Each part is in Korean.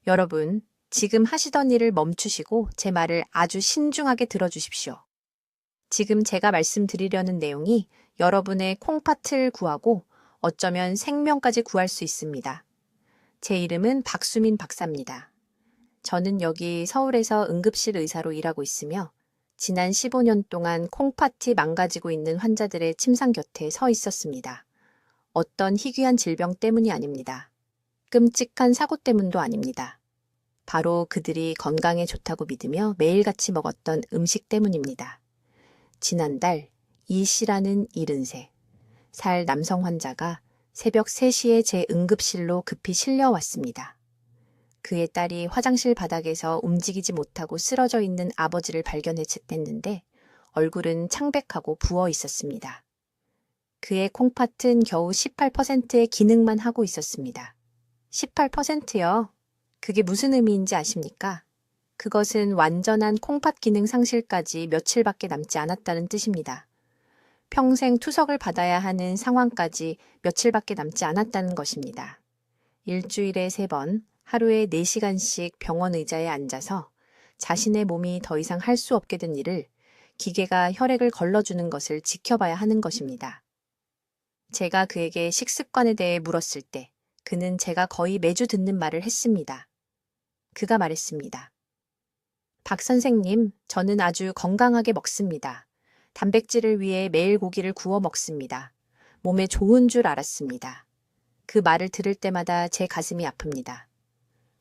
여러분, 지금 하시던 일을 멈추시고 제 말을 아주 신중하게 들어주십시오. 지금 제가 말씀드리려는 내용이 여러분의 콩팥을 구하고 어쩌면 생명까지 구할 수 있습니다. 제 이름은 박수민 박사입니다. 저는 여기 서울에서 응급실 의사로 일하고 있으며 지난 15년 동안 콩팥이 망가지고 있는 환자들의 침상 곁에 서 있었습니다. 어떤 희귀한 질병 때문이 아닙니다. 끔찍한 사고 때문도 아닙니다. 바로 그들이 건강에 좋다고 믿으며 매일같이 먹었던 음식 때문입니다. 지난달 이 씨라는 73살 남성 환자가 새벽 3시에 제 응급실로 급히 실려왔습니다. 그의 딸이 화장실 바닥에서 움직이지 못하고 쓰러져 있는 아버지를 발견했는데 얼굴은 창백하고 부어 있었습니다. 그의 콩팥은 겨우 18%의 기능만 하고 있었습니다. 18%요? 그게 무슨 의미인지 아십니까? 그것은 완전한 콩팥 기능 상실까지 며칠밖에 남지 않았다는 뜻입니다. 평생 투석을 받아야 하는 상황까지 며칠밖에 남지 않았다는 것입니다. 일주일에 3번, 하루에 4시간씩 병원 의자에 앉아서 자신의 몸이 더 이상 할 수 없게 된 일을 기계가 혈액을 걸러주는 것을 지켜봐야 하는 것입니다. 제가 그에게 식습관에 대해 물었을 때 그는 제가 거의 매주 듣는 말을 했습니다. 그가 말했습니다. 박 선생님, 저는 아주 건강하게 먹습니다. 단백질을 위해 매일 고기를 구워 먹습니다. 몸에 좋은 줄 알았습니다. 그 말을 들을 때마다 제 가슴이 아픕니다.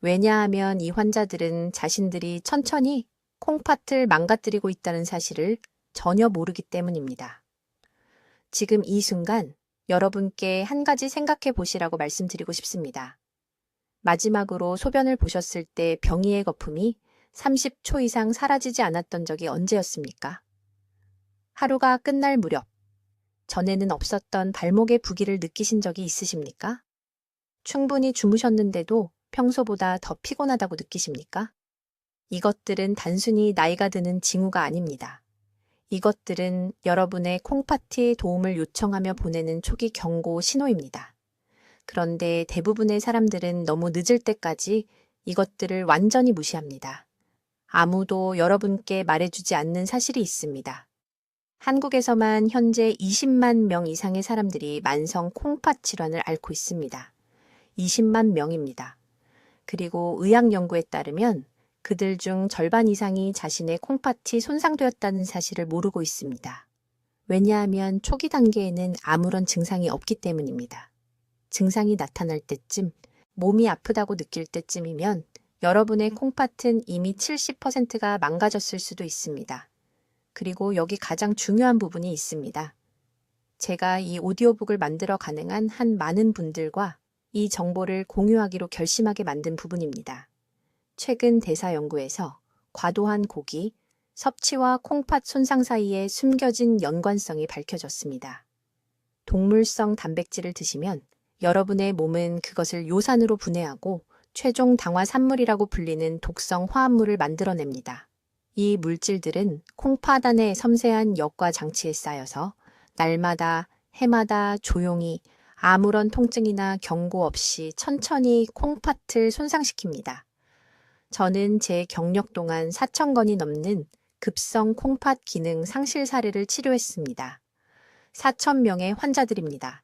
왜냐하면 이 환자들은 자신들이 천천히 콩팥을 망가뜨리고 있다는 사실을 전혀 모르기 때문입니다. 지금 이 순간 여러분께 한 가지 생각해 보시라고 말씀드리고 싶습니다. 마지막으로 소변을 보셨을 때 병이의 거품이 30초 이상 사라지지 않았던 적이 언제였습니까? 하루가 끝날 무렵, 전에는 없었던 발목의 부기를 느끼신 적이 있으십니까? 충분히 주무셨는데도 평소보다 더 피곤하다고 느끼십니까? 이것들은 단순히 나이가 드는 징후가 아닙니다. 이것들은 여러분의 콩팥이 도움을 요청하며 보내는 초기 경고 신호입니다. 그런데 대부분의 사람들은 너무 늦을 때까지 이것들을 완전히 무시합니다. 아무도 여러분께 말해주지 않는 사실이 있습니다. 한국에서만 현재 20만 명 이상의 사람들이 만성 콩팥 질환을 앓고 있습니다. 20만 명입니다. 그리고 의학 연구에 따르면 그들 중 절반 이상이 자신의 콩팥이 손상되었다는 사실을 모르고 있습니다. 왜냐하면 초기 단계에는 아무런 증상이 없기 때문입니다. 증상이 나타날 때쯤, 몸이 아프다고 느낄 때쯤이면 여러분의 콩팥은 이미 70%가 망가졌을 수도 있습니다. 그리고 여기 가장 중요한 부분이 있습니다. 제가 이 오디오북을 만들어 가능한 한 많은 분들과 이 정보를 공유하기로 결심하게 만든 부분입니다. 최근 대사 연구에서 과도한 고기, 섭취와 콩팥 손상 사이에 숨겨진 연관성이 밝혀졌습니다. 동물성 단백질을 드시면 여러분의 몸은 그것을 요산으로 분해하고 최종 당화산물이라고 불리는 독성 화합물을 만들어냅니다. 이 물질들은 콩팥 안의 섬세한 역과 장치에 쌓여서 날마다, 해마다 조용히 아무런 통증이나 경고 없이 천천히 콩팥을 손상시킵니다. 저는 제 경력 동안 4,000건이 넘는 급성 콩팥 기능 상실 사례를 치료했습니다. 4,000명의 환자들입니다.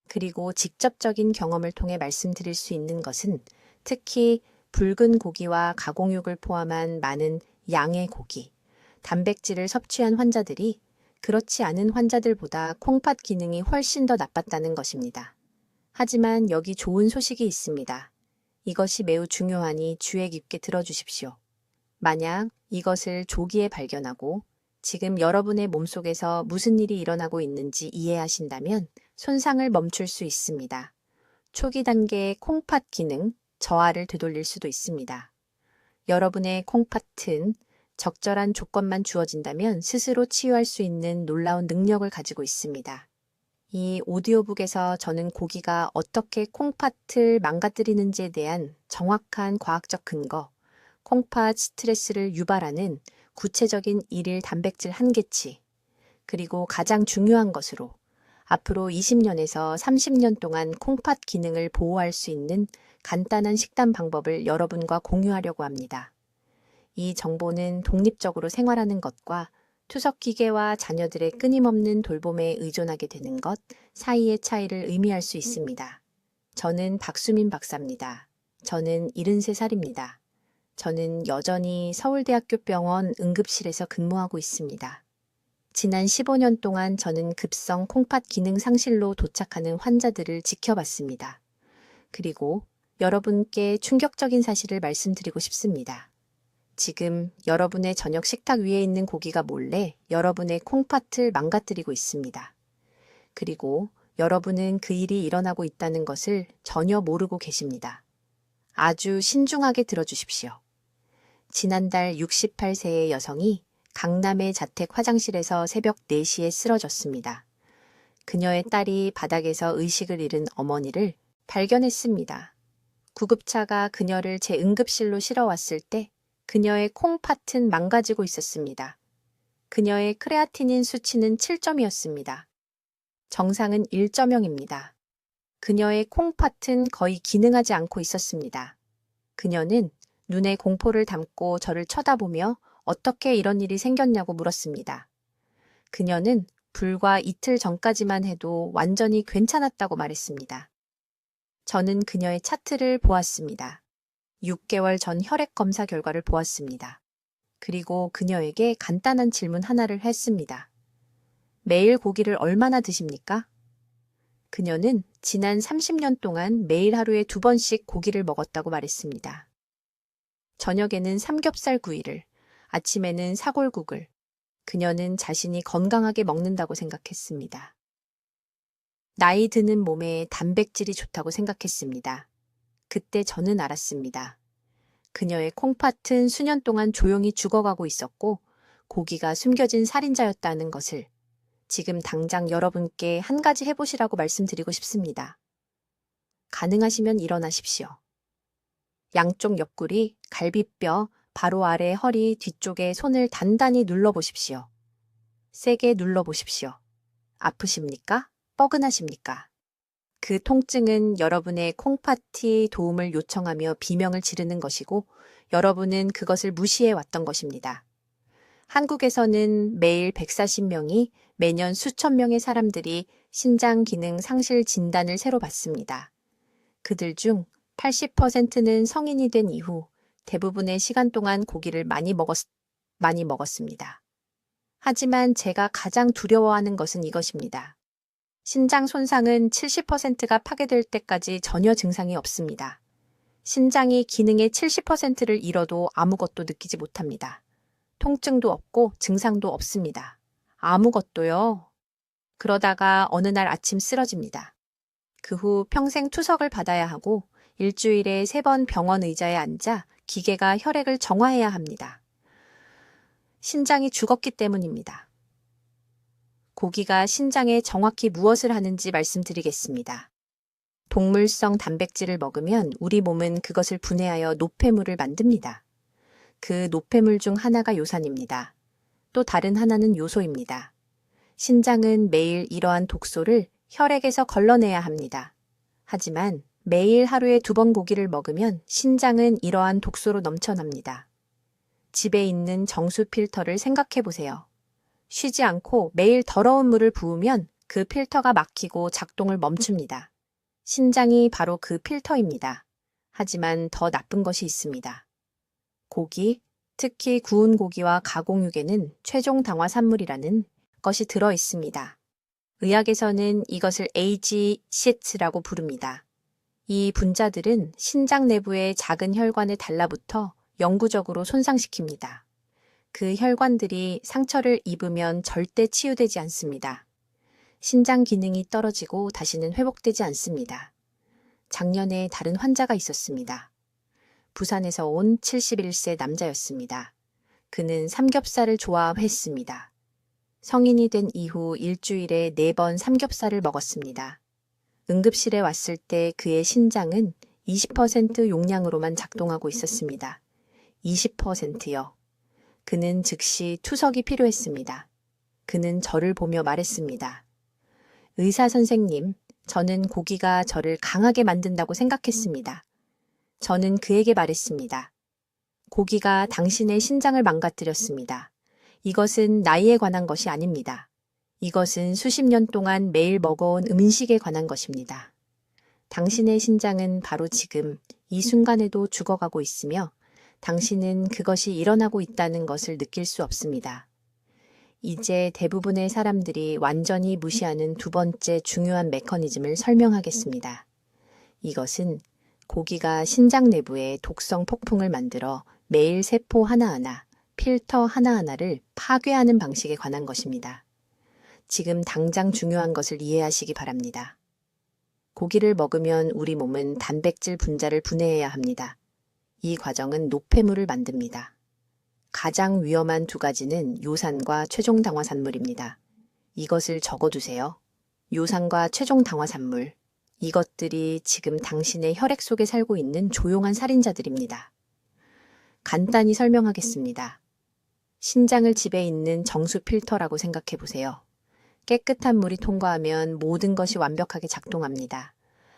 그리고 직접적인 경험을 통해 말씀드릴 수 있는 것은 특히 붉은 고기와 가공육을 포함한 많은 양의 고기, 단백질을 섭취한 환자들이 그렇지 않은 환자들보다 콩팥 기능이 훨씬 더 나빴다는 것입니다. 하지만 여기 좋은 소식이 있습니다. 이것이 매우 중요하니 주의 깊게 들어주십시오. 만약 이것을 조기에 발견하고 지금 여러분의 몸속에서 무슨 일이 일어나고 있는지 이해하신다면 손상을 멈출 수 있습니다. 초기 단계의 콩팥 기능, 저하를 되돌릴 수도 있습니다. 여러분의 콩팥은 적절한 조건만 주어진다면 스스로 치유할 수 있는 놀라운 능력을 가지고 있습니다. 이 오디오북에서 저는 고기가 어떻게 콩팥을 망가뜨리는지에 대한 정확한 과학적 근거, 콩팥 스트레스를 유발하는 구체적인 일일 단백질 한계치, 그리고 가장 중요한 것으로 앞으로 20년에서 30년 동안 콩팥 기능을 보호할 수 있는 간단한 식단 방법을 여러분과 공유하려고 합니다. 이 정보는 독립적으로 생활하는 것과 투석 기계와 자녀들의 끊임없는 돌봄에 의존하게 되는 것 사이의 차이를 의미할 수 있습니다. 저는 박수민 박사입니다. 저는 73살입니다. 저는 여전히 서울대학교 병원 응급실에서 근무하고 있습니다. 지난 15년 동안 저는 급성 콩팥 기능 상실로 도착하는 환자들을 지켜봤습니다. 그리고 여러분께 충격적인 사실을 말씀드리고 싶습니다. 지금 여러분의 저녁 식탁 위에 있는 고기가 몰래 여러분의 콩팥을 망가뜨리고 있습니다. 그리고 여러분은 그 일이 일어나고 있다는 것을 전혀 모르고 계십니다. 아주 신중하게 들어주십시오. 지난달 68세의 여성이 강남의 자택 화장실에서 새벽 4시에 쓰러졌습니다. 그녀의 딸이 바닥에서 의식을 잃은 어머니를 발견했습니다. 구급차가 그녀를 제 응급실로 실어왔을 때 그녀의 콩팥은 망가지고 있었습니다. 그녀의 크레아티닌 수치는 7점이었습니다. 정상은 1.0입니다. 그녀의 콩팥은 거의 기능하지 않고 있었습니다. 그녀는 눈에 공포를 담고 저를 쳐다보며 어떻게 이런 일이 생겼냐고 물었습니다. 그녀는 불과 이틀 전까지만 해도 완전히 괜찮았다고 말했습니다. 저는 그녀의 차트를 보았습니다. 6개월 전 혈액 검사 결과를 보았습니다. 그리고 그녀에게 간단한 질문 하나를 했습니다. 매일 고기를 얼마나 드십니까? 그녀는 지난 30년 동안 매일 하루에 2번씩 고기를 먹었다고 말했습니다. 저녁에는 삼겹살 구이를, 아침에는 사골국을. 그녀는 자신이 건강하게 먹는다고 생각했습니다. 나이 드는 몸에 단백질이 좋다고 생각했습니다. 그때 저는 알았습니다. 그녀의 콩팥은 수년 동안 조용히 죽어가고 있었고 고기가 숨겨진 살인자였다는 것을 지금 당장 여러분께 한 가지 해보시라고 말씀드리고 싶습니다. 가능하시면 일어나십시오. 양쪽 옆구리, 갈비뼈, 바로 아래 허리 뒤쪽에 손을 단단히 눌러보십시오. 세게 눌러보십시오. 아프십니까? 뻐근하십니까? 그 통증은 여러분의 콩팥이 도움을 요청하며 비명을 지르는 것이고 여러분은 그것을 무시해 왔던 것입니다. 한국에서는 매일 140명이 매년 수천 명의 사람들이 신장 기능 상실 진단을 새로 받습니다. 그들 중 80%는 성인이 된 이후 대부분의 시간 동안 고기를 많이 먹었습니다. 하지만 제가 가장 두려워하는 것은 이것입니다. 신장 손상은 70%가 파괴될 때까지 전혀 증상이 없습니다. 신장이 기능의 70%를 잃어도 아무것도 느끼지 못합니다. 통증도 없고 증상도 없습니다. 아무것도요. 그러다가 어느 날 아침 쓰러집니다. 그 후 평생 투석을 받아야 하고 일주일에 3번 병원 의자에 앉아 기계가 혈액을 정화해야 합니다. 신장이 죽었기 때문입니다. 고기가 신장에 정확히 무엇을 하는지 말씀드리겠습니다. 동물성 단백질을 먹으면 우리 몸은 그것을 분해하여 노폐물을 만듭니다. 그 노폐물 중 하나가 요산입니다. 또 다른 하나는 요소입니다. 신장은 매일 이러한 독소를 혈액에서 걸러내야 합니다. 하지만 매일 하루에 2번 고기를 먹으면 신장은 이러한 독소로 넘쳐납니다. 집에 있는 정수 필터를 생각해 보세요. 쉬지 않고 매일 더러운 물을 부으면 그 필터가 막히고 작동을 멈춥니다. 신장이 바로 그 필터입니다. 하지만 더 나쁜 것이 있습니다. 고기, 특히 구운 고기와 가공육에는 최종 당화산물이라는 것이 들어 있습니다. 의학에서는 이것을 AGC라고 부릅니다. 이 분자들은 신장 내부의 작은 혈관에 달라붙어 영구적으로 손상시킵니다. 그 혈관들이 상처를 입으면 절대 치유되지 않습니다. 신장 기능이 떨어지고 다시는 회복되지 않습니다. 작년에 다른 환자가 있었습니다. 부산에서 온 71세 남자였습니다. 그는 삼겹살을 좋아했습니다. 성인이 된 이후 일주일에 4번 삼겹살을 먹었습니다. 응급실에 왔을 때 그의 신장은 20% 용량으로만 작동하고 있었습니다. 20%요. 그는 즉시 투석이 필요했습니다. 그는 저를 보며 말했습니다. 의사 선생님, 저는 고기가 저를 강하게 만든다고 생각했습니다. 저는 그에게 말했습니다. 고기가 당신의 신장을 망가뜨렸습니다. 이것은 나이에 관한 것이 아닙니다. 이것은 수십 년 동안 매일 먹어온 음식에 관한 것입니다. 당신의 신장은 바로 지금 이 순간에도 죽어가고 있으며 당신은 그것이 일어나고 있다는 것을 느낄 수 없습니다. 이제 대부분의 사람들이 완전히 무시하는 두 번째 중요한 메커니즘을 설명하겠습니다. 이것은 고기가 신장 내부에 독성 폭풍을 만들어 매일 세포 하나하나, 필터 하나하나를 파괴하는 방식에 관한 것입니다. 지금 당장 중요한 것을 이해하시기 바랍니다. 고기를 먹으면 우리 몸은 단백질 분자를 분해해야 합니다. 이 과정은 노폐물을 만듭니다. 가장 위험한 두 가지는 요산과 최종 당화산물입니다. 이것을 적어두세요. 요산과 최종 당화산물. 이것들이 지금 당신의 혈액 속에 살고 있는 조용한 살인자들입니다. 간단히 설명하겠습니다. 신장을 지배있는 정수 필터라고 생각해 보세요. 깨끗한 물이 통과하면 모든 것이 완벽하게 작동합니다.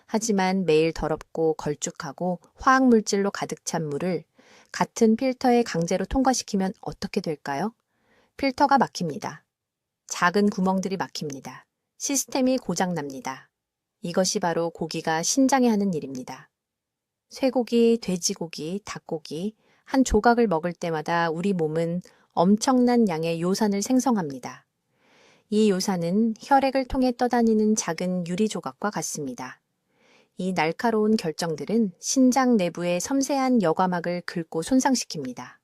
하지만 매일 더럽고 걸쭉하고 화학물질로 가득 찬 물을 같은 필터에 강제로 통과시키면 어떻게 될까요? 필터가 막힙니다. 작은 구멍들이 막힙니다. 시스템이 고장납니다. 이것이 바로 고기가 신장에 하는 일입니다. 쇠고기, 돼지고기, 닭고기, 한 조각을 먹을 때마다 우리 몸은 엄청난 양의 요산을 생성합니다. 이 요산은 혈액을 통해 떠다니는 작은 유리 조각과 같습니다. 이 날카로운 결정들은 신장 내부의 섬세한 여과막을 긁고 손상시킵니다.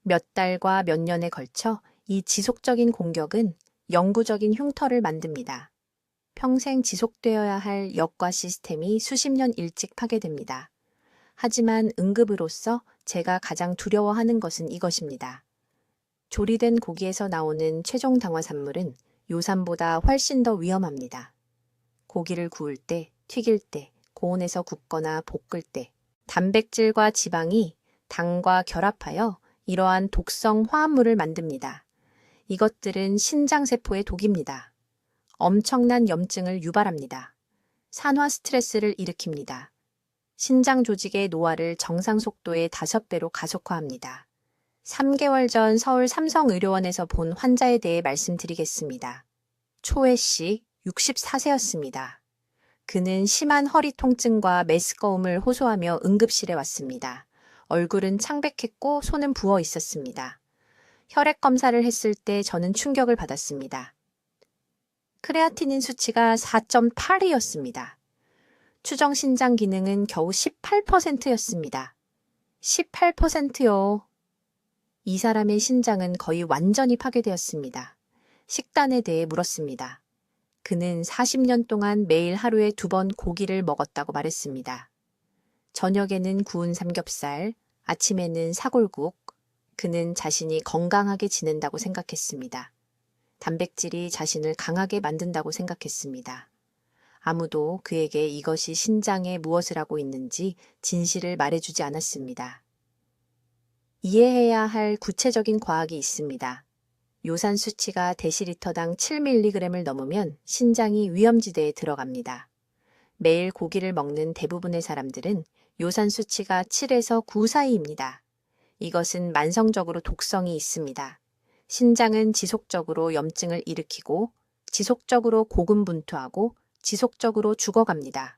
몇 달과 몇 년에 걸쳐 이 지속적인 공격은 영구적인 흉터를 만듭니다. 평생 지속되어야 할 역과 시스템이 수십 년 일찍 파괴됩니다. 하지만 응급의로서 제가 가장 두려워하는 것은 이것입니다. 조리된 고기에서 나오는 최종 당화산물은 요산보다 훨씬 더 위험합니다. 고기를 구울 때, 튀길 때, 고온에서 굽거나 볶을 때 단백질과 지방이 당과 결합하여 이러한 독성 화합물을 만듭니다. 이것들은 신장세포의 독입니다. 엄청난 염증을 유발합니다. 산화 스트레스를 일으킵니다. 신장 조직의 노화를 정상 속도의 5배로 가속화합니다. 3개월 전 서울 삼성의료원에서 본 환자에 대해 말씀드리겠습니다. 초혜 씨, 64세였습니다. 그는 심한 허리 통증과 메스꺼움을 호소하며 응급실에 왔습니다. 얼굴은 창백했고 손은 부어 있었습니다. 혈액 검사를 했을 때 저는 충격을 받았습니다. 크레아티닌 수치가 4.8이었습니다. 추정 신장 기능은 겨우 18%였습니다. 18%요. 이 사람의 신장은 거의 완전히 파괴되었습니다. 식단에 대해 물었습니다. 그는 40년 동안 매일 하루에 2번 고기를 먹었다고 말했습니다. 저녁에는 구운 삼겹살, 아침에는 사골국. 그는 자신이 건강하게 지낸다고 생각했습니다. 단백질이 자신을 강하게 만든다고 생각했습니다. 아무도 그에게 이것이 신장에 무엇을 하고 있는지 진실을 말해주지 않았습니다. 이해해야 할 구체적인 과학이 있습니다. 요산 수치가 데시리터당 7mg을 넘으면 신장이 위험지대에 들어갑니다. 매일 고기를 먹는 대부분의 사람들은 요산 수치가 7에서 9 사이입니다. 이것은 만성적으로 독성이 있습니다. 신장은 지속적으로 염증을 일으키고 지속적으로 고군분투하고 지속적으로 죽어갑니다.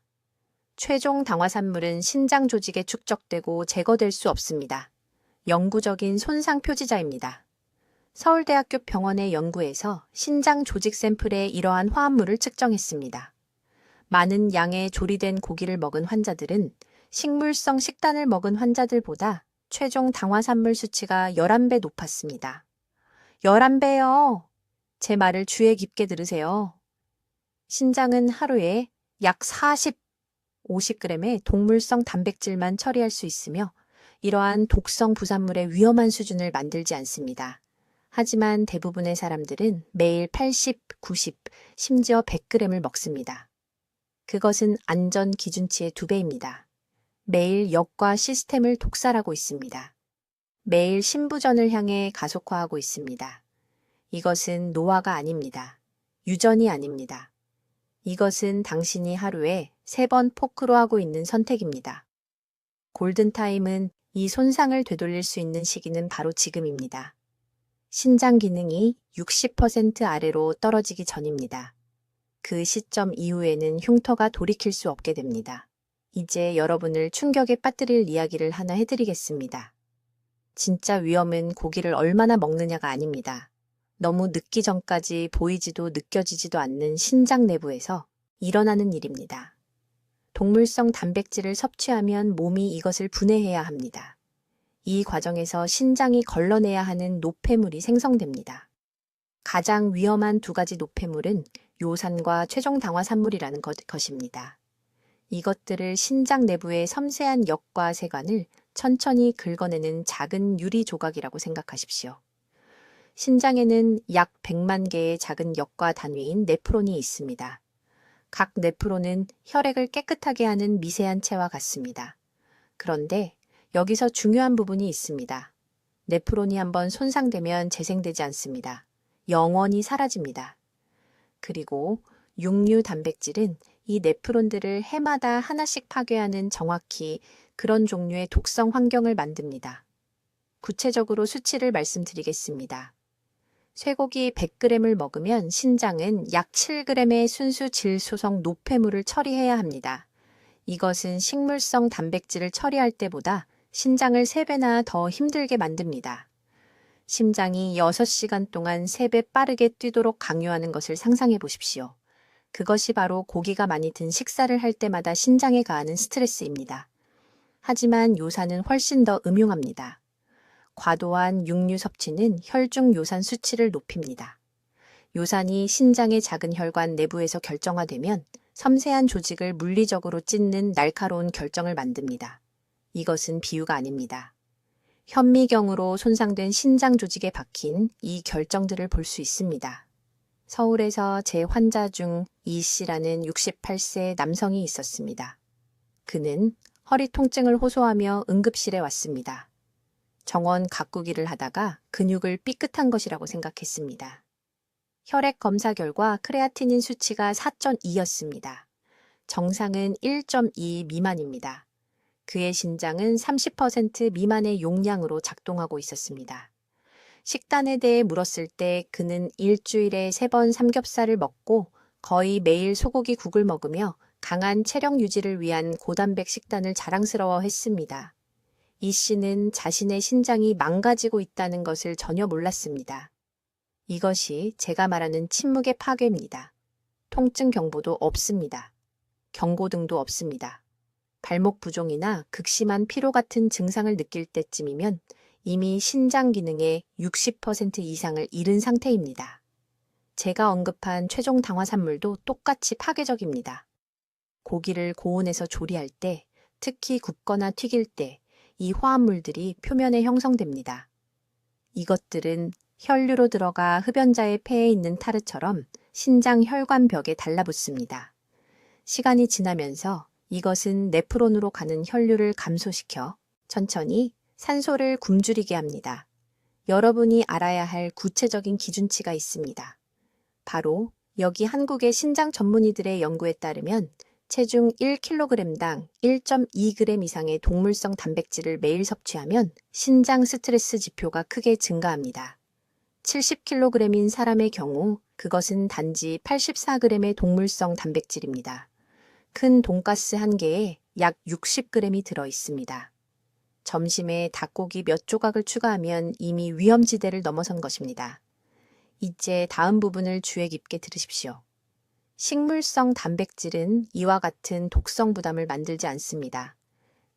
최종 당화산물은 신장 조직에 축적되고 제거될 수 없습니다. 영구적인 손상 표지자입니다. 서울대학교 병원의 연구에서 신장 조직 샘플에 이러한 화합물을 측정했습니다. 많은 양의 조리된 고기를 먹은 환자들은 식물성 식단을 먹은 환자들보다 최종 당화산물 수치가 11배 높았습니다. 11배요. 제 말을 주의 깊게 들으세요. 신장은 하루에 약 50g의 동물성 단백질만 처리할 수 있으며 이러한 독성 부산물의 위험한 수준을 만들지 않습니다. 하지만 대부분의 사람들은 매일 80, 90, 심지어 100g을 먹습니다. 그것은 안전 기준치의 2배입니다. 매일 역과 시스템을 독살하고 있습니다. 매일 신부전을 향해 가속화하고 있습니다. 이것은 노화가 아닙니다. 유전이 아닙니다. 이것은 당신이 하루에 3번 포크로 하고 있는 선택입니다. 골든타임은 이 손상을 되돌릴 수 있는 시기는 바로 지금입니다. 신장 기능이 60% 아래로 떨어지기 전입니다. 그 시점 이후에는 흉터가 돌이킬 수 없게 됩니다. 이제 여러분을 충격에 빠뜨릴 이야기를 하나 해드리겠습니다. 진짜 위험은 고기를 얼마나 먹느냐가 아닙니다. 너무 늦기 전까지 보이지도 느껴지지도 않는 신장 내부에서 일어나는 일입니다. 동물성 단백질을 섭취하면 몸이 이것을 분해해야 합니다. 이 과정에서 신장이 걸러내야 하는 노폐물이 생성됩니다. 가장 위험한 두 가지 노폐물은 요산과 최종 당화산물이라는 것입니다. 이것들을 신장 내부의 섬세한 역과 세관을 천천히 긁어내는 작은 유리 조각이라고 생각하십시오. 신장에는 약 100만 개의 작은 역과 단위인 네프론이 있습니다. 각 네프론은 혈액을 깨끗하게 하는 미세한 체와 같습니다. 그런데 여기서 중요한 부분이 있습니다. 네프론이 한번 손상되면 재생되지 않습니다. 영원히 사라집니다. 그리고 육류 단백질은 이 네프론들을 해마다 하나씩 파괴하는 정확히 그런 종류의 독성 환경을 만듭니다. 구체적으로 수치를 말씀드리겠습니다. 쇠고기 100g을 먹으면 신장은 약 7g의 순수 질소성 노폐물을 처리해야 합니다. 이것은 식물성 단백질을 처리할 때보다 신장을 3배나 더 힘들게 만듭니다. 심장이 6시간 동안 3배 빠르게 뛰도록 강요하는 것을 상상해 보십시오. 그것이 바로 고기가 많이 든 식사를 할 때마다 신장에 가하는 스트레스입니다. 하지만 요산은 훨씬 더 음흉합니다. 과도한 육류 섭취는 혈중 요산 수치를 높입니다. 요산이 신장의 작은 혈관 내부에서 결정화되면 섬세한 조직을 물리적으로 찢는 날카로운 결정을 만듭니다. 이것은 비유가 아닙니다. 현미경으로 손상된 신장 조직에 박힌 이 결정들을 볼 수 있습니다. 서울에서 제 환자 중 이 씨라는 68세 남성이 있었습니다. 그는 허리 통증을 호소하며 응급실에 왔습니다. 정원 가꾸기를 하다가 근육을 삐끗한 것이라고 생각했습니다. 혈액 검사 결과 크레아티닌 수치가 4.2였습니다. 정상은 1.2 미만입니다. 그의 신장은 30% 미만의 용량으로 작동하고 있었습니다. 식단에 대해 물었을 때 그는 일주일에 3번 삼겹살을 먹고 거의 매일 소고기 국을 먹으며 강한 체력 유지를 위한 고단백 식단을 자랑스러워했습니다. 이 씨는 자신의 신장이 망가지고 있다는 것을 전혀 몰랐습니다. 이것이 제가 말하는 침묵의 파괴입니다. 통증 경보도 없습니다. 경고등도 없습니다. 발목 부종이나 극심한 피로 같은 증상을 느낄 때쯤이면 이미 신장 기능의 60% 이상을 잃은 상태입니다. 제가 언급한 최종 당화산물도 똑같이 파괴적입니다. 고기를 고온에서 조리할 때, 특히 굽거나 튀길 때 이 화합물들이 표면에 형성됩니다. 이것들은 혈류로 들어가 흡연자의 폐에 있는 타르처럼 신장 혈관벽에 달라붙습니다. 시간이 지나면서 이것은 네프론으로 가는 혈류를 감소시켜 천천히 산소를 굶주리게 합니다. 여러분이 알아야 할 구체적인 기준치가 있습니다. 바로 여기 한국의 신장 전문의들의 연구에 따르면 체중 1kg당 1.2g 이상의 동물성 단백질을 매일 섭취하면 신장 스트레스 지표가 크게 증가합니다. 70kg인 사람의 경우 그것은 단지 84g의 동물성 단백질입니다. 큰 돈가스 한 개에 약 60g이 들어 있습니다. 점심에 닭고기 몇 조각을 추가하면 이미 위험지대를 넘어선 것입니다. 이제 다음 부분을 주의 깊게 들으십시오. 식물성 단백질은 이와 같은 독성 부담을 만들지 않습니다.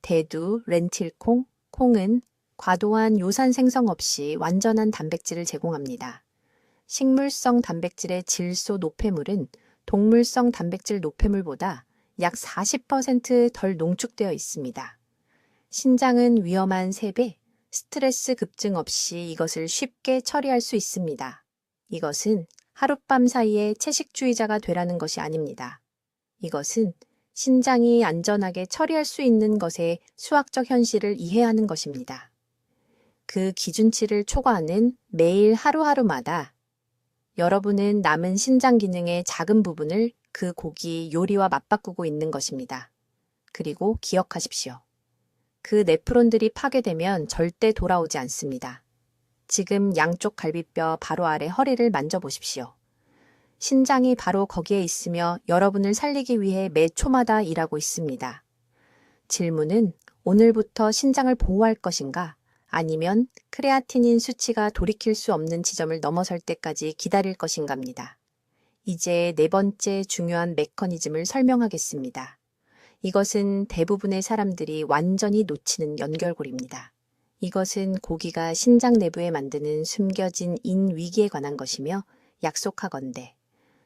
대두, 렌틸콩, 콩은 과도한 요산 생성 없이 완전한 단백질을 제공합니다. 식물성 단백질의 질소 노폐물은 동물성 단백질 노폐물보다 약 40% 덜 농축되어 있습니다. 신장은 위험한 3배, 스트레스 급증 없이 이것을 쉽게 처리할 수 있습니다. 이것은 하룻밤 사이에 채식주의자가 되라는 것이 아닙니다. 이것은 신장이 안전하게 처리할 수 있는 것의 수학적 현실을 이해하는 것입니다. 그 기준치를 초과하는 매일 하루하루마다 여러분은 남은 신장 기능의 작은 부분을 그 고기 요리와 맞바꾸고 있는 것입니다. 그리고 기억하십시오. 그 네프론들이 파괴되면 절대 돌아오지 않습니다. 지금 양쪽 갈비뼈 바로 아래 허리를 만져보십시오. 신장이 바로 거기에 있으며 여러분을 살리기 위해 매 초마다 일하고 있습니다. 질문은 오늘부터 신장을 보호할 것인가? 아니면 크레아티닌 수치가 돌이킬 수 없는 지점을 넘어설 때까지 기다릴 것인가입니다. 이제 네 번째 중요한 메커니즘을 설명하겠습니다. 이것은 대부분의 사람들이 완전히 놓치는 연결고리입니다. 이것은 고기가 신장 내부에 만드는 숨겨진 인위기에 관한 것이며 약속하건대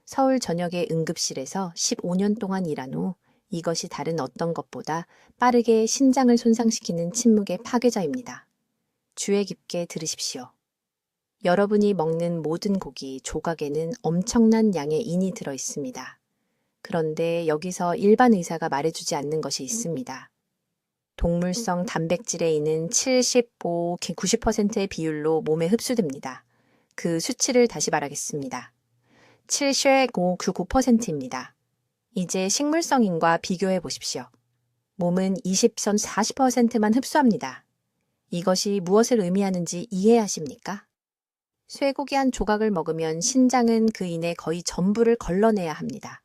서울 전역의 응급실에서 15년 동안 일한 후 이것이 다른 어떤 것보다 빠르게 신장을 손상시키는 침묵의 파괴자입니다. 주의 깊게 들으십시오. 여러분이 먹는 모든 고기 조각에는 엄청난 양의 인이 들어 있습니다. 그런데 여기서 일반 의사가 말해주지 않는 것이 있습니다. 동물성 단백질의 인은 75, 90%의 비율로 몸에 흡수됩니다. 그 수치를 다시 말하겠습니다. 7599%입니다. 이제 식물성인과 비교해 보십시오. 몸은 20선 40%만 흡수합니다. 이것이 무엇을 의미하는지 이해하십니까? 쇠고기 한 조각을 먹으면 신장은 그 인의 거의 전부를 걸러내야 합니다.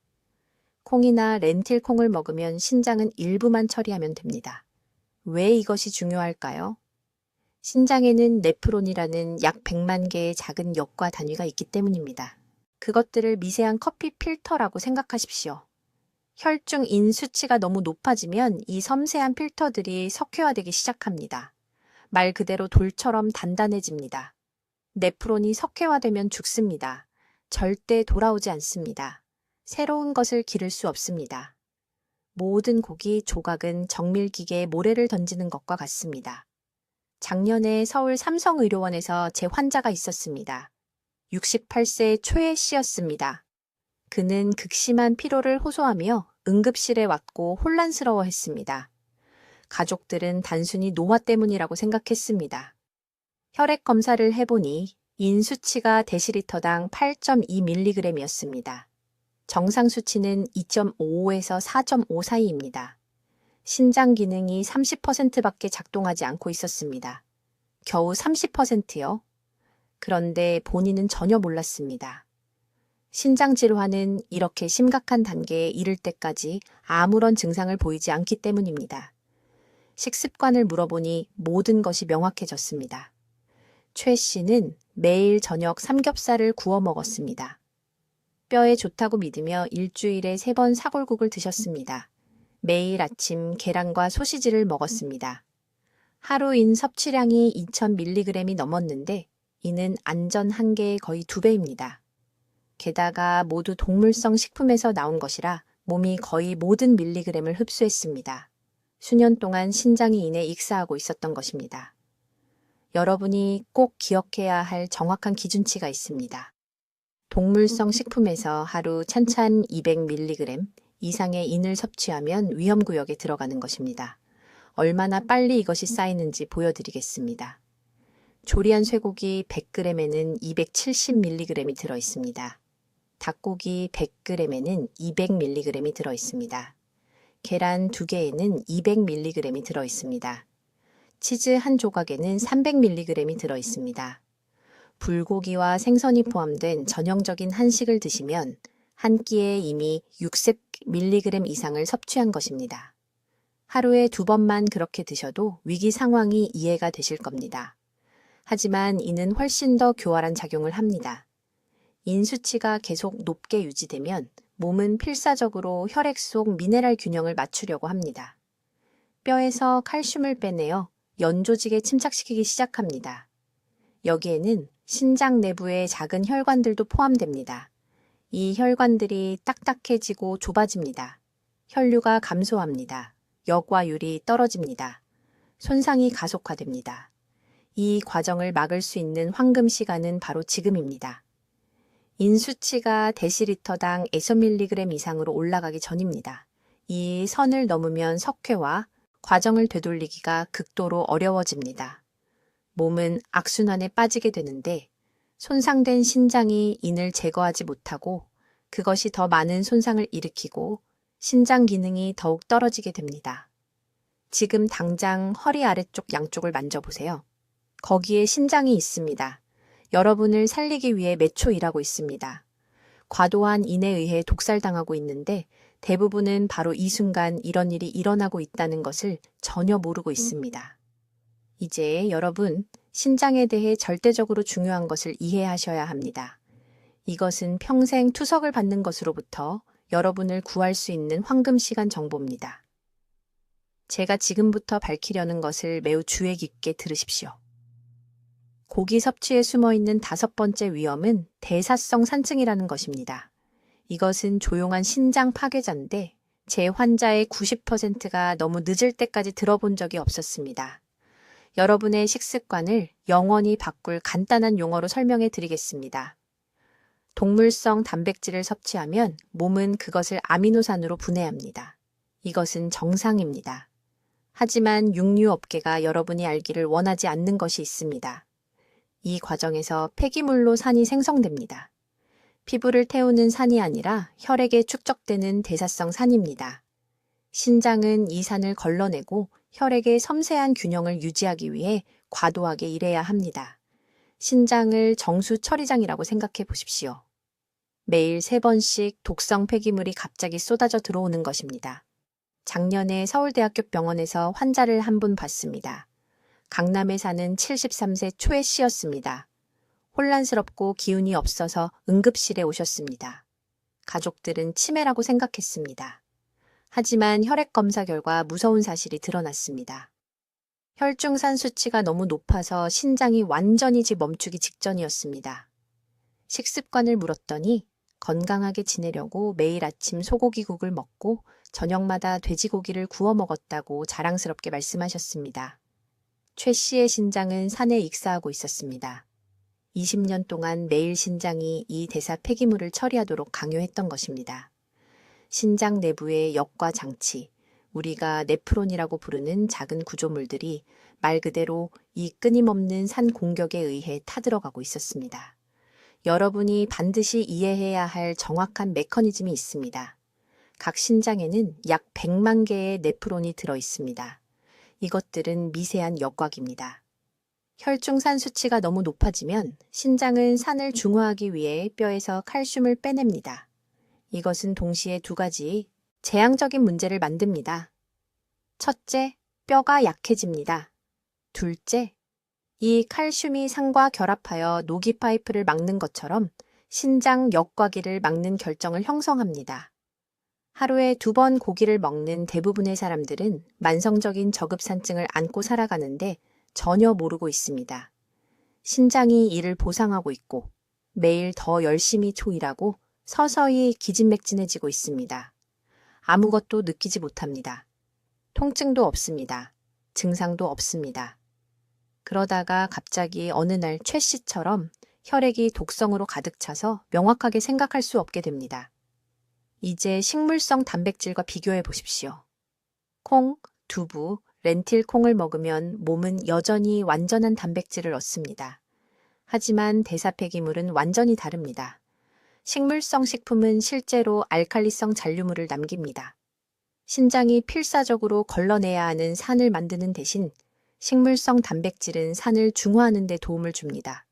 콩이나 렌틸콩을 먹으면 신장은 일부만 처리하면 됩니다. 왜 이것이 중요할까요? 신장에는 네프론이라는 약 100만 개의 작은 역과 단위가 있기 때문입니다. 그것들을 미세한 커피 필터라고 생각하십시오. 혈중 인 수치가 너무 높아지면 이 섬세한 필터들이 석회화되기 시작합니다. 말 그대로 돌처럼 단단해집니다. 네프론이 석회화되면 죽습니다. 절대 돌아오지 않습니다. 새로운 것을 기를 수 없습니다. 모든 고기 조각은 정밀기계에 모래를 던지는 것과 같습니다. 작년에 서울 삼성의료원에서 제 환자가 있었습니다. 68세 초의 씨였습니다. 그는 극심한 피로를 호소하며 응급실에 왔고 혼란스러워했습니다. 가족들은 단순히 노화 때문이라고 생각했습니다. 혈액 검사를 해보니 인 수치가 데시리터당 8.2mg이었습니다. 정상 수치는 2.55에서 4.5 사이입니다. 신장 기능이 30%밖에 작동하지 않고 있었습니다. 겨우 30%요? 그런데 본인은 전혀 몰랐습니다. 신장 질환은 이렇게 심각한 단계에 이를 때까지 아무런 증상을 보이지 않기 때문입니다. 식습관을 물어보니 모든 것이 명확해졌습니다. 최 씨는 매일 저녁 삼겹살을 구워 먹었습니다. 뼈에 좋다고 믿으며 일주일에 3번 사골국을 드셨습니다. 매일 아침 계란과 소시지를 먹었습니다. 하루인 섭취량이 2000mg이 넘었는데 이는 안전 한계의 거의 2배입니다. 게다가 모두 동물성 식품에서 나온 것이라 몸이 거의 모든 밀리그램을 흡수했습니다. 수년 동안 신장이 인해 익사하고 있었던 것입니다. 여러분이 꼭 기억해야 할 정확한 기준치가 있습니다. 동물성 식품에서 하루 1200mg 이상의 인을 섭취하면 위험구역에 들어가는 것입니다. 얼마나 빨리 이것이 쌓이는지 보여드리겠습니다. 조리한 쇠고기 100g에는 270mg이 들어있습니다. 닭고기 100g에는 200mg이 들어있습니다. 계란 2개에는 200mg이 들어있습니다. 치즈 한 조각에는 300mg이 들어있습니다. 불고기와 생선이 포함된 전형적인 한식을 드시면 한 끼에 이미 60mg 이상을 섭취한 것입니다. 하루에 2번만 그렇게 드셔도 위기 상황이 이해가 되실 겁니다. 하지만 이는 훨씬 더 교활한 작용을 합니다. 인 수치가 계속 높게 유지되면 몸은 필사적으로 혈액 속 미네랄 균형을 맞추려고 합니다. 뼈에서 칼슘을 빼내어 연조직에 침착시키기 시작합니다. 여기에는 신장 내부의 작은 혈관들도 포함됩니다. 이 혈관들이 딱딱해지고 좁아집니다. 혈류가 감소합니다. 역와율이 떨어집니다. 손상이 가속화됩니다. 이 과정을 막을 수 있는 황금 시간은 바로 지금입니다. 인 수치가 데시리터당 5mg 이상으로 올라가기 전입니다. 이 선을 넘으면 석회와 과정을 되돌리기가 극도로 어려워집니다. 몸은 악순환에 빠지게 되는데 손상된 신장이 인을 제거하지 못하고 그것이 더 많은 손상을 일으키고 신장 기능이 더욱 떨어지게 됩니다. 지금 당장 허리 아래쪽 양쪽을 만져보세요. 거기에 신장이 있습니다. 여러분을 살리기 위해 몇 초 일하고 있습니다. 과도한 인에 의해 독살당하고 있는데 대부분은 바로 이 순간 이런 일이 일어나고 있다는 것을 전혀 모르고 있습니다. 이제 여러분, 신장에 대해 절대적으로 중요한 것을 이해하셔야 합니다. 이것은 평생 투석을 받는 것으로부터 여러분을 구할 수 있는 황금 시간 정보입니다. 제가 지금부터 밝히려는 것을 매우 주의 깊게 들으십시오. 고기 섭취에 숨어 있는 5번째 위험은 대사성 산증이라는 것입니다. 이것은 조용한 신장 파괴자인데 제 환자의 90%가 너무 늦을 때까지 들어본 적이 없었습니다. 여러분의 식습관을 영원히 바꿀 간단한 용어로 설명해 드리겠습니다. 동물성 단백질을 섭취하면 몸은 그것을 아미노산으로 분해합니다. 이것은 정상입니다. 하지만 육류업계가 여러분이 알기를 원하지 않는 것이 있습니다. 이 과정에서 폐기물로 산이 생성됩니다. 피부를 태우는 산이 아니라 혈액에 축적되는 대사성 산입니다. 신장은 이 산을 걸러내고 혈액의 섬세한 균형을 유지하기 위해 과도하게 일해야 합니다. 신장을 정수 처리장이라고 생각해 보십시오. 매일 3번씩 독성 폐기물이 갑자기 쏟아져 들어오는 것입니다. 작년에 서울대학교 병원에서 환자를 한 분 봤습니다. 강남에 사는 73세 초의 씨였습니다. 혼란스럽고 기운이 없어서 응급실에 오셨습니다. 가족들은 치매라고 생각했습니다. 하지만 혈액 검사 결과 무서운 사실이 드러났습니다. 혈중산 수치가 너무 높아서 신장이 완전히 멈추기 직전이었습니다. 식습관을 물었더니 건강하게 지내려고 매일 아침 소고기국을 먹고 저녁마다 돼지고기를 구워 먹었다고 자랑스럽게 말씀하셨습니다. 최 씨의 신장은 산에 익사하고 있었습니다. 20년 동안 매일 신장이 이 대사 폐기물을 처리하도록 강요했던 것입니다. 신장 내부의 역과 장치, 우리가 네프론이라고 부르는 작은 구조물들이 말 그대로 이 끊임없는 산 공격에 의해 타들어가고 있었습니다. 여러분이 반드시 이해해야 할 정확한 메커니즘이 있습니다. 각 신장에는 약 100만 개의 네프론이 들어 있습니다. 이것들은 미세한 역곽입니다. 혈중산 수치가 너무 높아지면 신장은 산을 중화하기 위해 뼈에서 칼슘을 빼냅니다. 이것은 동시에 2가지 재앙적인 문제를 만듭니다. 첫째, 뼈가 약해집니다. 둘째, 이 칼슘이 산과 결합하여 노기 파이프를 막는 것처럼 신장 역과기를 막는 결정을 형성합니다. 하루에 2번 고기를 먹는 대부분의 사람들은 만성적인 저급산증을 안고 살아가는데 전혀 모르고 있습니다. 신장이 이를 보상하고 있고 매일 더 열심히 초일하고 서서히 기진맥진해지고 있습니다. 아무것도 느끼지 못합니다. 통증도 없습니다. 증상도 없습니다. 그러다가 갑자기 어느 날 최 씨처럼 혈액이 독성으로 가득 차서 명확하게 생각할 수 없게 됩니다. 이제 식물성 단백질과 비교해 보십시오. 콩, 두부, 렌틸 콩을 먹으면 몸은 여전히 완전한 단백질을 얻습니다. 하지만 대사 폐기물은 완전히 다릅니다. 식물성 식품은 실제로 알칼리성 잔류물을 남깁니다. 신장이 필사적으로 걸러내야 하는 산을 만드는 대신 식물성 단백질은 산을 중화하는 데 도움을 줍니다.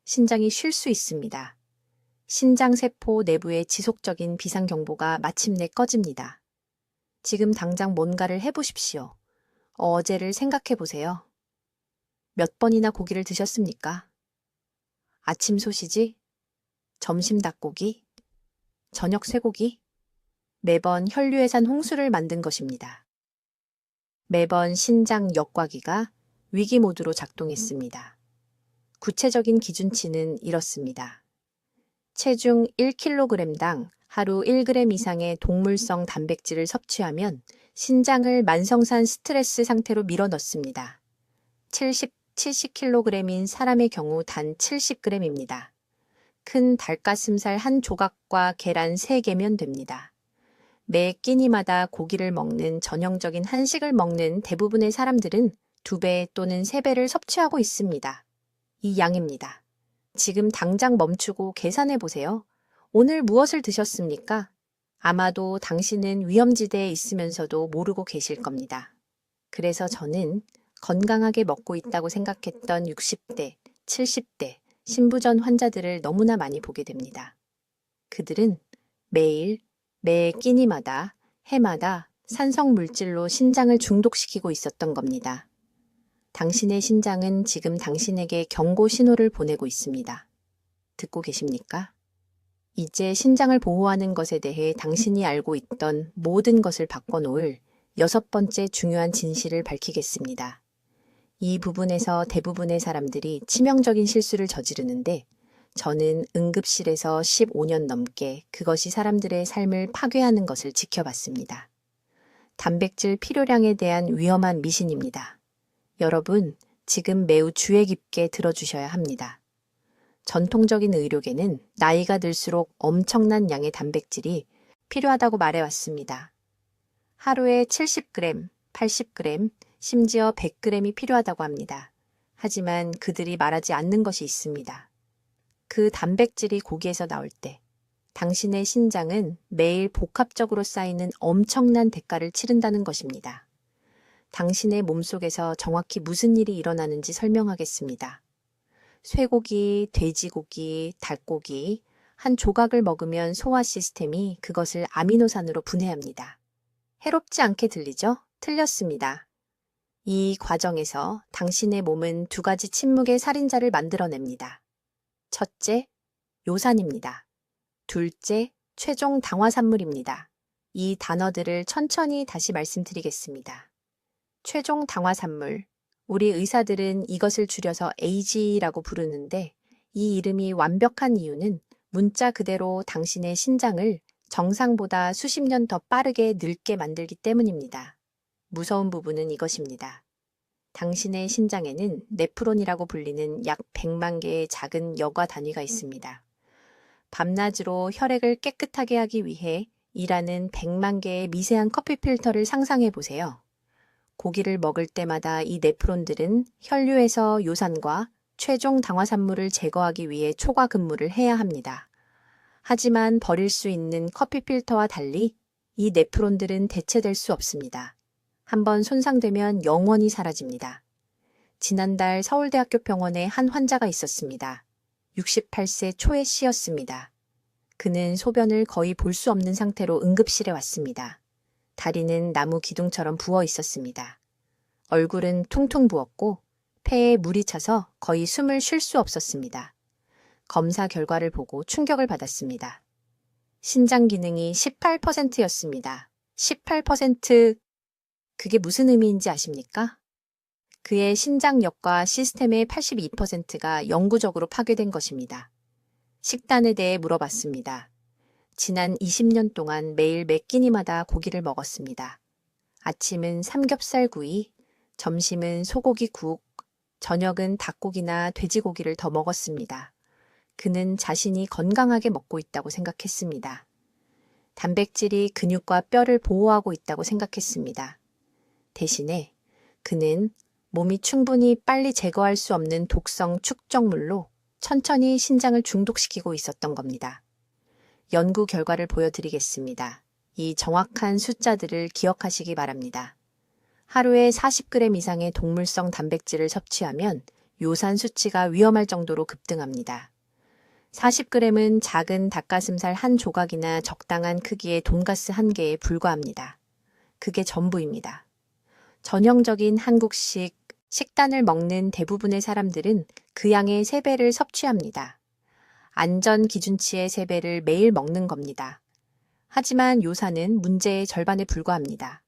신장이 쉴 수 있습니다. 신장세포 내부의 지속적인 비상경보가 마침내 꺼집니다. 지금 당장 뭔가를 해보십시오. 어제를 생각해 보세요. 몇 번이나 고기를 드셨습니까? 아침 소시지? 점심 닭고기? 저녁 쇠고기? 매번 혈류에산 홍수를 만든 것입니다. 매번 신장 역과기가 위기 모드로 작동했습니다. 구체적인 기준치는 이렇습니다. 체중 1kg당 하루 1g 이상의 동물성 단백질을 섭취하면 신장을 만성산 스트레스 상태로 밀어넣습니다. 70kg인 사람의 경우 단 70g입니다. 큰 닭가슴살 한 조각과 계란 3개면 됩니다. 매 끼니마다 고기를 먹는 전형적인 한식을 먹는 대부분의 사람들은 2배 또는 3배를 섭취하고 있습니다. 이 양입니다. 지금 당장 멈추고 계산해 보세요. 오늘 무엇을 드셨습니까? 아마도 당신은 위험지대에 있으면서도 모르고 계실 겁니다. 그래서 저는 건강하게 먹고 있다고 생각했던 60대, 70대 신부전 환자들을 너무나 많이 보게 됩니다. 그들은 매일, 매 끼니마다, 해마다 산성 물질로 신장을 중독시키고 있었던 겁니다. 당신의 신장은 지금 당신에게 경고 신호를 보내고 있습니다. 듣고 계십니까? 이제 신장을 보호하는 것에 대해 당신이 알고 있던 모든 것을 바꿔놓을 6번째 중요한 진실을 밝히겠습니다. 이 부분에서 대부분의 사람들이 치명적인 실수를 저지르는데 저는 응급실에서 15년 넘게 그것이 사람들의 삶을 파괴하는 것을 지켜봤습니다. 단백질 필요량에 대한 위험한 미신입니다. 여러분, 지금 매우 주의 깊게 들어주셔야 합니다. 전통적인 의료계는 나이가 들수록 엄청난 양의 단백질이 필요하다고 말해왔습니다. 하루에 70g, 80g, 심지어 100g이 필요하다고 합니다. 하지만 그들이 말하지 않는 것이 있습니다. 그 단백질이 고기에서 나올 때 당신의 신장은 매일 복합적으로 쌓이는 엄청난 대가를 치른다는 것입니다. 당신의 몸속에서 정확히 무슨 일이 일어나는지 설명하겠습니다. 쇠고기, 돼지고기, 닭고기, 한 조각을 먹으면 소화 시스템이 그것을 아미노산으로 분해합니다. 해롭지 않게 들리죠? 틀렸습니다. 이 과정에서 당신의 몸은 2가지 침묵의 살인자를 만들어냅니다. 첫째, 요산입니다. 둘째, 최종 당화산물입니다. 이 단어들을 천천히 다시 말씀드리겠습니다. 최종 당화산물. 우리 의사들은 이것을 줄여서 AG라고 부르는데 이 이름이 완벽한 이유는 문자 그대로 당신의 신장을 정상보다 수십 년 더 빠르게 늙게 만들기 때문입니다. 무서운 부분은 이것입니다. 당신의 신장에는 네프론이라고 불리는 약 100만 개의 작은 여과 단위가 있습니다. 밤낮으로 혈액을 깨끗하게 하기 위해 일하는 100만 개의 미세한 커피 필터를 상상해 보세요. 고기를 먹을 때마다 이 네프론들은 혈류에서 요산과 최종 당화산물을 제거하기 위해 초과 근무를 해야 합니다. 하지만 버릴 수 있는 커피 필터와 달리 이 네프론들은 대체될 수 없습니다. 한번 손상되면 영원히 사라집니다. 지난달 서울대학교 병원에 한 환자가 있었습니다. 68세 초의 씨였습니다. 그는 소변을 거의 볼 수 없는 상태로 응급실에 왔습니다. 다리는 나무 기둥처럼 부어 있었습니다. 얼굴은 퉁퉁 부었고 폐에 물이 차서 거의 숨을 쉴 수 없었습니다. 검사 결과를 보고 충격을 받았습니다. 신장 기능이 18%였습니다. 18%, 그게 무슨 의미인지 아십니까? 그의 신장력과 시스템의 82%가 영구적으로 파괴된 것입니다. 식단에 대해 물어봤습니다. 지난 20년 동안 매일 몇 끼니마다 고기를 먹었습니다. 아침은 삼겹살 구이, 점심은 소고기 국, 저녁은 닭고기나 돼지고기를 더 먹었습니다. 그는 자신이 건강하게 먹고 있다고 생각했습니다. 단백질이 근육과 뼈를 보호하고 있다고 생각했습니다. 대신에 그는 몸이 충분히 빨리 제거할 수 없는 독성 축적물로 천천히 신장을 중독시키고 있었던 겁니다. 연구 결과를 보여드리겠습니다. 이 정확한 숫자들을 기억하시기 바랍니다. 하루에 40g 이상의 동물성 단백질을 섭취하면 요산 수치가 위험할 정도로 급등합니다. 40g은 작은 닭가슴살 한 조각이나 적당한 크기의 돈가스 한 개에 불과합니다. 그게 전부입니다. 전형적인 한국식 식단을 먹는 대부분의 사람들은 그 양의 3배를 섭취합니다. 안전 기준치의 3배를 매일 먹는 겁니다. 하지만 요산은 문제의 절반에 불과합니다.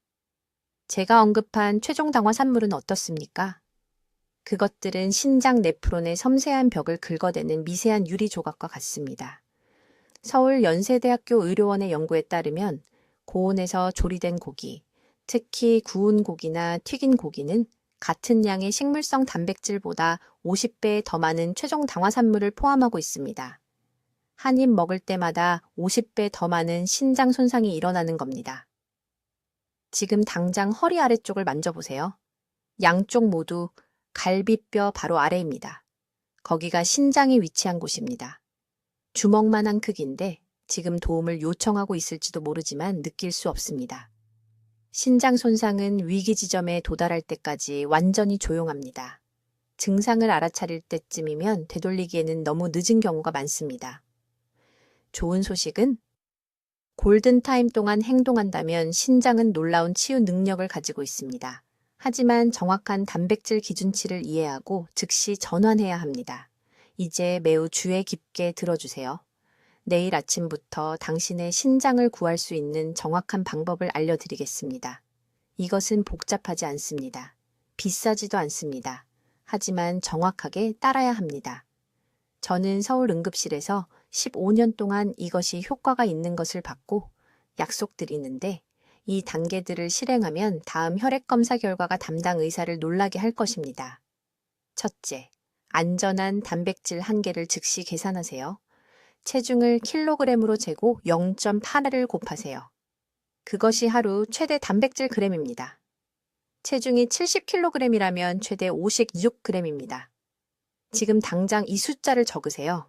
제가 언급한 최종 당화산물은 어떻습니까? 그것들은 신장 네프론의 섬세한 벽을 긁어대는 미세한 유리 조각과 같습니다. 서울 연세대학교 의료원의 연구에 따르면 고온에서 조리된 고기, 특히 구운 고기나 튀긴 고기는 같은 양의 식물성 단백질보다 50배 더 많은 최종 당화산물을 포함하고 있습니다. 한 입 먹을 때마다 50배 더 많은 신장 손상이 일어나는 겁니다. 지금 당장 허리 아래쪽을 만져보세요. 양쪽 모두 갈비뼈 바로 아래입니다. 거기가 신장이 위치한 곳입니다. 주먹만한 크기인데 지금 도움을 요청하고 있을지도 모르지만 느낄 수 없습니다. 신장 손상은 위기 지점에 도달할 때까지 완전히 조용합니다. 증상을 알아차릴 때쯤이면 되돌리기에는 너무 늦은 경우가 많습니다. 좋은 소식은 골든타임 동안 행동한다면 신장은 놀라운 치유 능력을 가지고 있습니다. 하지만 정확한 단백질 기준치를 이해하고 즉시 전환해야 합니다. 이제 매우 주의 깊게 들어주세요. 내일 아침부터 당신의 신장을 구할 수 있는 정확한 방법을 알려드리겠습니다. 이것은 복잡하지 않습니다. 비싸지도 않습니다. 하지만 정확하게 따라야 합니다. 저는 서울 응급실에서 15년 동안 이것이 효과가 있는 것을 받고 약속드리는데 이 단계들을 실행하면 다음 혈액검사 결과가 담당 의사를 놀라게 할 것입니다. 첫째, 안전한 단백질 한계를 즉시 계산하세요. 체중을 킬로그램으로 재고 0.8을 곱하세요. 그것이 하루 최대 단백질 그램입니다. 체중이 70kg이라면 최대 56g입니다. 지금 당장 이 숫자를 적으세요.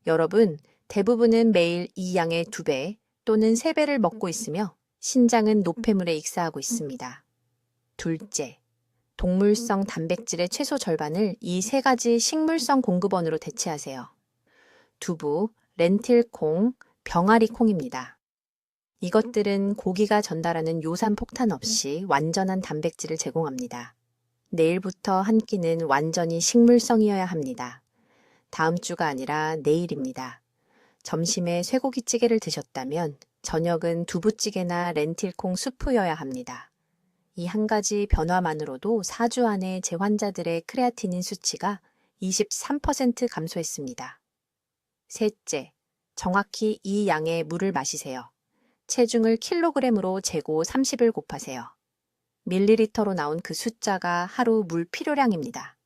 여러분, 대부분은 매일 이 양의 2배 또는 3배를 먹고 있으며 신장은 노폐물에 익사하고 있습니다. 둘째, 동물성 단백질의 최소 절반을 이 3가지 식물성 공급원으로 대체하세요. 두부, 렌틸콩, 병아리콩입니다. 이것들은 고기가 전달하는 요산 폭탄 없이 완전한 단백질을 제공합니다. 내일부터 한 끼는 완전히 식물성이어야 합니다. 다음 주가 아니라 내일입니다. 점심에 쇠고기찌개를 드셨다면 저녁은 두부찌개나 렌틸콩 수프여야 합니다. 이 한 가지 변화만으로도 4주 안에 제 환자들의 크레아티닌 수치가 23% 감소했습니다. 셋째, 정확히 이 양의 물을 마시세요. 체중을 킬로그램으로 재고 30을 곱하세요. 밀리리터로 나온 그 숫자가 하루 물 필요량입니다.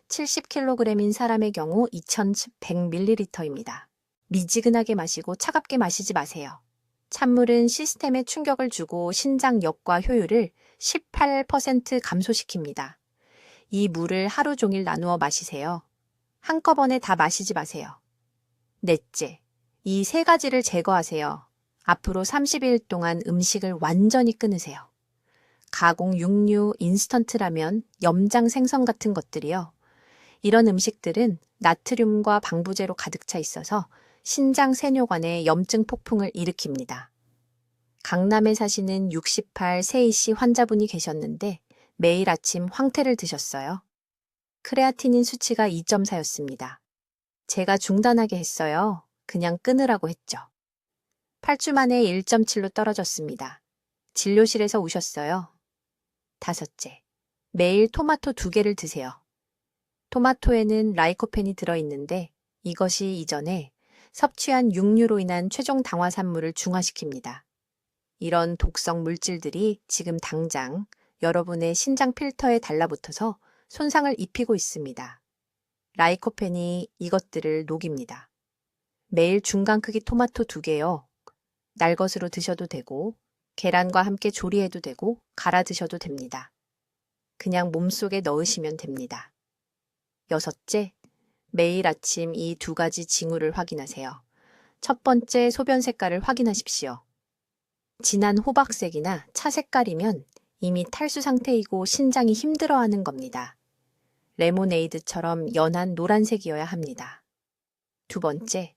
70kg인 사람의 경우 2100ml입니다. 미지근하게 마시고 차갑게 마시지 마세요. 찬물은 시스템에 충격을 주고 신장 역과 효율을 18% 감소시킵니다. 이 물을 하루 종일 나누어 마시세요. 한꺼번에 다 마시지 마세요. 넷째, 이 3가지를 제거하세요. 앞으로 30일 동안 음식을 완전히 끊으세요. 가공 육류, 인스턴트 라면, 염장 생선 같은 것들이요. 이런 음식들은 나트륨과 방부제로 가득 차 있어서 신장 세뇨관에 염증 폭풍을 일으킵니다. 강남에 사시는 68 세이씨 환자분이 계셨는데 매일 아침 황태를 드셨어요. 크레아티닌 수치가 2.4였습니다. 제가 중단하게 했어요. 그냥 끊으라고 했죠. 8주 만에 1.7로 떨어졌습니다. 진료실에서 우셨어요. 다섯째, 매일 토마토 2개를 드세요. 토마토에는 라이코펜이 들어있는데 이것이 이전에 섭취한 육류로 인한 최종 당화산물을 중화시킵니다. 이런 독성 물질들이 지금 당장 여러분의 신장 필터에 달라붙어서 손상을 입히고 있습니다. 라이코펜이 이것들을 녹입니다. 매일 중간 크기 토마토 2개요. 날것으로 드셔도 되고 계란과 함께 조리해도 되고 갈아 드셔도 됩니다. 그냥 몸속에 넣으시면 됩니다. 여섯째, 매일 아침 이 2가지 징후를 확인하세요. 첫 번째, 소변 색깔을 확인하십시오. 진한 호박색이나 차 색깔이면 이미 탈수 상태이고 신장이 힘들어하는 겁니다. 레모네이드처럼 연한 노란색이어야 합니다. 두 번째,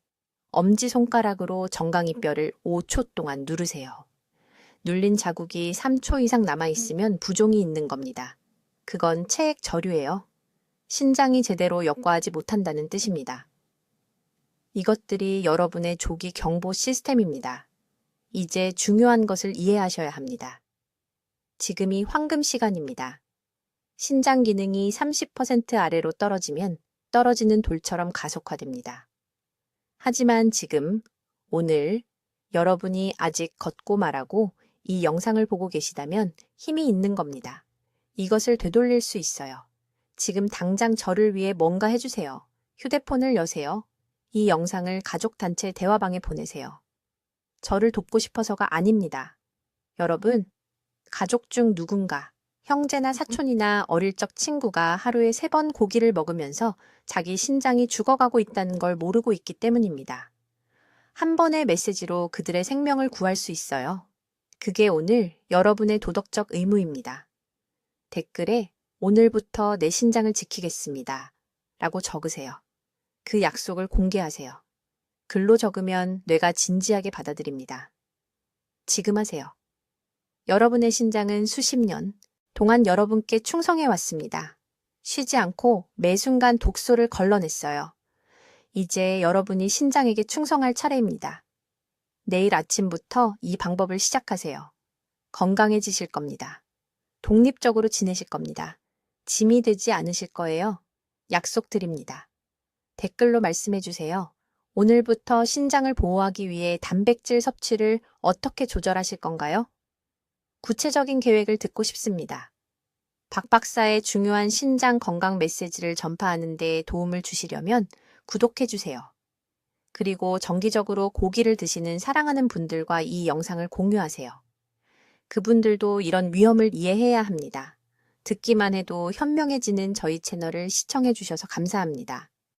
엄지손가락으로 정강이뼈를 5초 동안 누르세요. 눌린 자국이 3초 이상 남아있으면 부종이 있는 겁니다. 그건 체액 저류예요. 신장이 제대로 역과하지 못한다는 뜻입니다. 이것들이 여러분의 조기 경보 시스템입니다. 이제 중요한 것을 이해하셔야 합니다. 지금이 황금 시간입니다. 신장 기능이 30% 아래로 떨어지면 떨어지는 돌처럼 가속화됩니다. 하지만 지금, 오늘 여러분이 아직 걷고 말하고 이 영상을 보고 계시다면 힘이 있는 겁니다. 이것을 되돌릴 수 있어요. 지금 당장 저를 위해 뭔가 해주세요. 휴대폰을 여세요. 이 영상을 가족단체 대화방에 보내세요. 저를 돕고 싶어서가 아닙니다. 여러분, 가족 중 누군가, 형제나 사촌이나 어릴 적 친구가 하루에 3번 고기를 먹으면서 자기 신장이 죽어가고 있다는 걸 모르고 있기 때문입니다. 한 번의 메시지로 그들의 생명을 구할 수 있어요. 그게 오늘 여러분의 도덕적 의무입니다. 댓글에 오늘부터 내 신장을 지키겠습니다. 라고 적으세요. 그 약속을 공개하세요. 글로 적으면 뇌가 진지하게 받아들입니다. 지금 하세요. 여러분의 신장은 수십 년 동안 여러분께 충성해 왔습니다. 쉬지 않고 매 순간 독소를 걸러냈어요. 이제 여러분이 신장에게 충성할 차례입니다. 내일 아침부터 이 방법을 시작하세요. 건강해지실 겁니다. 독립적으로 지내실 겁니다. 짐이 되지 않으실 거예요. 약속드립니다. 댓글로 말씀해 주세요. 오늘부터 신장을 보호하기 위해 단백질 섭취를 어떻게 조절하실 건가요? 구체적인 계획을 듣고 싶습니다. 박 박사의 중요한 신장 건강 메시지를 전파하는 데 도움을 주시려면 구독해 주세요. 그리고 정기적으로 고기를 드시는 사랑하는 분들과 이 영상을 공유하세요. 그분들도 이런 위험을 이해해야 합니다. 듣기만 해도 현명해지는 저희 채널을 시청해 주셔서 감사합니다.